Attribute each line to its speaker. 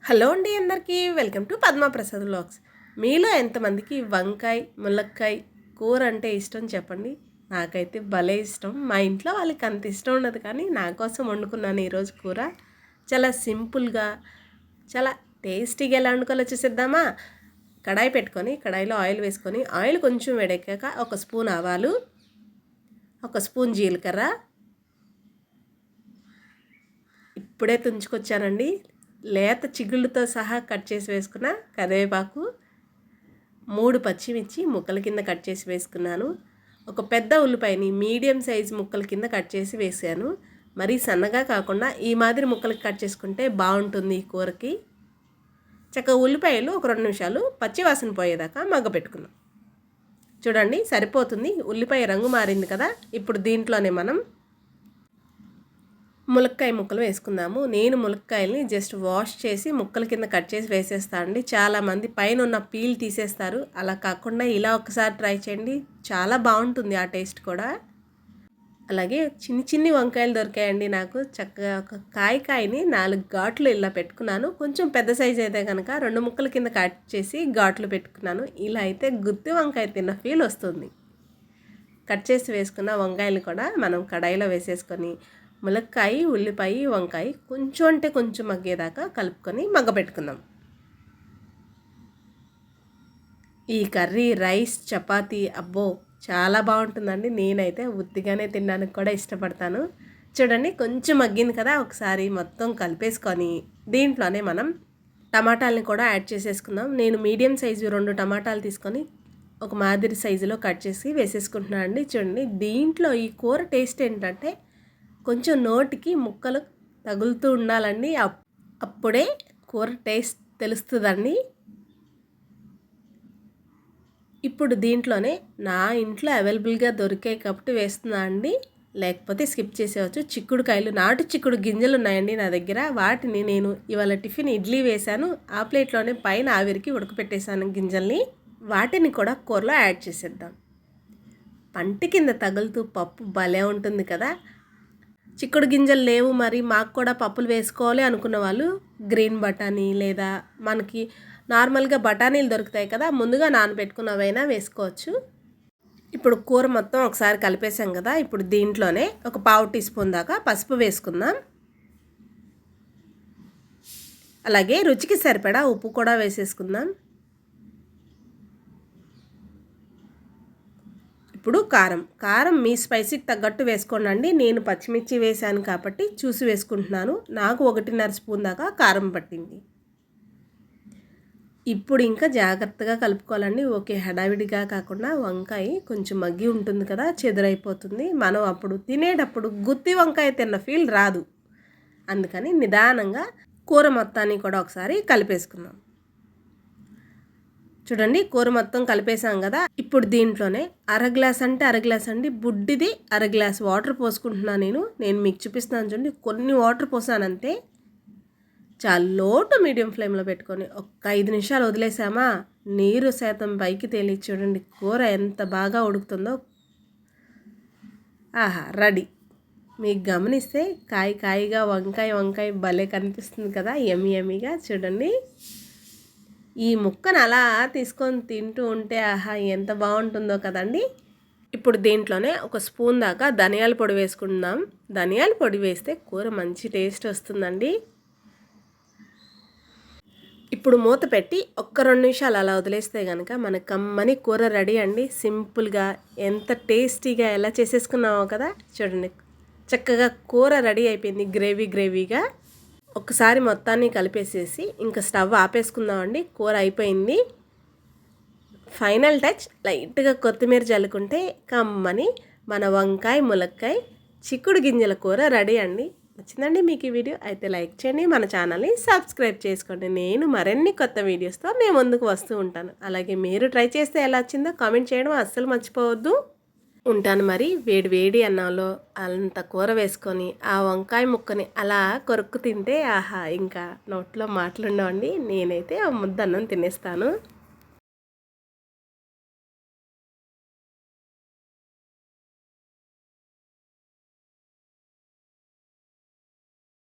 Speaker 1: Hello అండి అందరికీ welcome to Padma Prasad vlogs. మీలో ఎంతమందికి వంకాయ ములక్కాయ కూర అంటే ఇష్టం చెప్పండి. నాకైతే భలే ఇష్టం. మా ఇంట్లో వాళ్ళకి అంత ఇష్టం ఉండదు, కానీ నా కోసం వండుకున్నాను ఈరోజు కూర. చాలా సింపుల్గా చాలా టేస్టీగా ఎలా వండుకోవాలో చూసేద్దామా. కడాయి పెట్టుకొని కడాయిలో ఆయిల్ వేసుకొని ఆయిల్ కొంచెం వేడెక్కాక ఒక స్పూన్ ఆవాలు, ఒక స్పూన్ జీలకర్ర ఇప్పుడే తుంచుకొచ్చానండి, లేత చిగుళ్ళతో సహా కట్ చేసి వేసుకున్న కరివేపాకు, 3 పచ్చిమిర్చి ముక్కల కింద కట్ చేసి వేసుకున్నాను. ఒక పెద్ద ఉల్లిపాయని మీడియం సైజ్ ముక్కల కింద కట్ చేసి వేసాను. మరీ సన్నగా కాకుండా ఈ మాదిరి ముక్కలకి కట్ చేసుకుంటే బాగుంటుంది ఈ కూరకి. చక్కగా ఉల్లిపాయలు ఒక 2 నిమిషాలు పచ్చి వాసన పోయేదాకా మగ్గపెట్టుకున్నాం. చూడండి సరిపోతుంది. ఉల్లిపాయ రంగు మారింది కదా. ఇప్పుడు దీంట్లోనే మనం ములక్కాయ ముక్కలు వేసుకుందాము. నేను ములక్కాయల్ని జస్ట్ వాష్ చేసి ముక్కల కింద కట్ చేసి వేసేస్తాను అండి. చాలామంది పైన ఉన్న పీల్ తీసేస్తారు. అలా కాకుండా ఇలా ఒకసారి ట్రై చేయండి, చాలా బాగుంటుంది ఆ టేస్ట్ కూడా. అలాగే చిన్ని చిన్ని వంకాయలు దొరికాయండి నాకు. చక్కగా ఒక కాయని 4 ఘాట్లు ఇలా పెట్టుకున్నాను. కొంచెం పెద్ద సైజ్ అయితే కనుక 2 ముక్కల కింద కట్ చేసి ఘాట్లు పెట్టుకున్నాను. ఇలా అయితే గుత్తి వంకాయ తిన్న ఫీల్ వస్తుంది. కట్ చేసి వేసుకున్న వంకాయలు కూడా మనం కడాయిలో వేసేసుకొని ములక్కాయ ఉల్లిపాయ వంకాయ కొంచెం అంటే కొంచెం మగ్గేదాకా కలుపుకొని మగ్గపెట్టుకుందాం. ఈ కర్రీ రైస్ చపాతీ అబ్బో చాలా బాగుంటుందండి. నేనైతే ఉత్తిగానే తినడానికి కూడా ఇష్టపడతాను. చూడండి కొంచెం మగ్గింది కదా. ఒకసారి మొత్తం కలిపేసుకొని దీంట్లోనే మనం టమాటాలని కూడా యాడ్ చేసేసుకుందాం. నేను మీడియం సైజు 2 టమాటాలు తీసుకొని ఒక మాదిరి సైజులో కట్ చేసి వేసేసుకుంటున్నాను అండి. చూడండి దీంట్లో ఈ కూర టేస్ట్ ఏంటంటే కొంచెం నోటికి ముక్కలు తగులుతూ ఉండాలండి. అప్పుడే కూర టేస్ట్ తెలుస్తుందండి. ఇప్పుడు దీంట్లోనే నా ఇంట్లో అవైలబుల్గా దొరికాయి కాబట్టి వేస్తున్నా అండి, లేకపోతే స్కిప్ చేసేవచ్చు. చిక్కుడుకాయలు, నాటు చిక్కుడు గింజలు ఉన్నాయండి నా దగ్గర. వాటిని నేను ఇవాళ టిఫిన్ ఇడ్లీ వేశాను. ఆ ప్లేట్లోనే పైన ఆవిరికి ఉడకపెట్టేశాను గింజల్ని. వాటిని కూడా కూరలో యాడ్ చేసేద్దాం. పంటి కింద తగులుతూ పప్పు భలే ఉంటుంది కదా. చిక్కుడు గింజలు లేవు మరి మాకు కూడా పప్పులు వేసుకోవాలి అనుకున్న వాళ్ళు గ్రీన్ బఠానీ లేదా మనకి నార్మల్గా బఠానీలు దొరుకుతాయి కదా, ముందుగా నానబెట్టుకున్నవైనా వేసుకోవచ్చు. ఇప్పుడు కూర మొత్తం ఒకసారి కలిపేసాం కదా. ఇప్పుడు దీంట్లోనే ఒక 1/2 టీ స్పూన్ దాకా పసుపు వేసుకుందాం. అలాగే రుచికి సరిపడా ఉప్పు కూడా వేసేసుకుందాం. ఇప్పుడు కారం మీ స్పైసీకి తగ్గట్టు వేసుకోండి. నేను పచ్చిమిర్చి వేసాను కాబట్టి చూసి వేసుకుంటున్నాను. నాకు 1.5 స్పూన్ దాకా కారం పట్టింది. ఇప్పుడు ఇంకా జాగ్రత్తగా కలుపుకోవాలండి. ఓకే, హడావిడిగా కాకుండా వంకాయ కొంచెం మగ్గి ఉంటుంది కదా, చెదురైపోతుంది. మనం అప్పుడు తినేటప్పుడు గుత్తి వంకాయ తిన్న ఫీల్ రాదు. అందుకని నిదానంగా కూర మొత్తాన్ని కూడా ఒకసారి కలిపేసుకుందాం. చూడండి కూర మొత్తం కలిపేసాం కదా. ఇప్పుడు దీంట్లోనే అరగ్లాస్ అండి, బుడ్డిది అరగ్లాస్ వాటర్ పోసుకుంటున్నాను నేను మీకు చూపిస్తున్నాను. చూడండి కొన్ని వాటర్ పోసానంతే. చాలా లో టు మీడియం ఫ్లేమ్లో పెట్టుకొని ఒక 5 నిమిషాలు వదిలేసామా, నీరు శాతం పైకి తేలి చూడండి కూర ఎంత బాగా ఉడుకుతుందో. ఆహా రెడీ. మీకు గమనిస్తే కాయగా వంకాయ భలే కనిపిస్తుంది కదా, యమ్మీగా. చూడండి ఈ ముక్కను అలా తీసుకొని తింటూ ఉంటే ఆహా ఎంత బాగుంటుందో కదండి. ఇప్పుడు దీంట్లోనే ఒక స్పూన్ దాకా ధనియాల పొడి వేసుకుందాం. ధనియాల పొడి వేస్తే కూర మంచి టేస్ట్ వస్తుందండి. ఇప్పుడు మూత పెట్టి ఒక్క 2 నిమిషాలు అలా వదిలేస్తే కనుక మన కమ్మని కూర రెడీ అండి. సింపుల్గా ఎంత టేస్టీగా ఎలా చేసేసుకున్నామో కదా. చూడండి చక్కగా కూర రెడీ అయిపోయింది, గ్రేవీగా. ఒకసారి మొత్తాన్ని కలిపేసేసి ఇంకా స్టవ్ ఆపేసుకుందామండి. కూర అయిపోయింది. ఫైనల్ టచ్ లైట్గా కొత్తిమీర జల్లుకుంటే కమ్మని మన వంకాయ ములక్కాయ చిక్కుడు గింజల కూర రెడీ అండి. నచ్చిందండి మీకు ఈ వీడియో? అయితే లైక్ చేయండి, మన ఛానల్ని సబ్స్క్రైబ్ చేసుకోండి. నేను మరిన్ని కొత్త వీడియోస్తో మేము ముందుకు వస్తూ ఉంటాను. అలాగే మీరు ట్రై చేస్తే ఎలా వచ్చిందో కామెంట్ చేయడం అస్సలు మర్చిపోవద్దు. ఉంటాను మరి. వేడి అన్నంలో అంత కూర వేసుకొని ఆ వంకాయ ముక్కని అలా కొరుక్కు తింటే ఆహా ఇంకా నోట్లో మాటలుండవండి. నేనైతే ఆ ముద్ద అన్నం తినేస్తాను.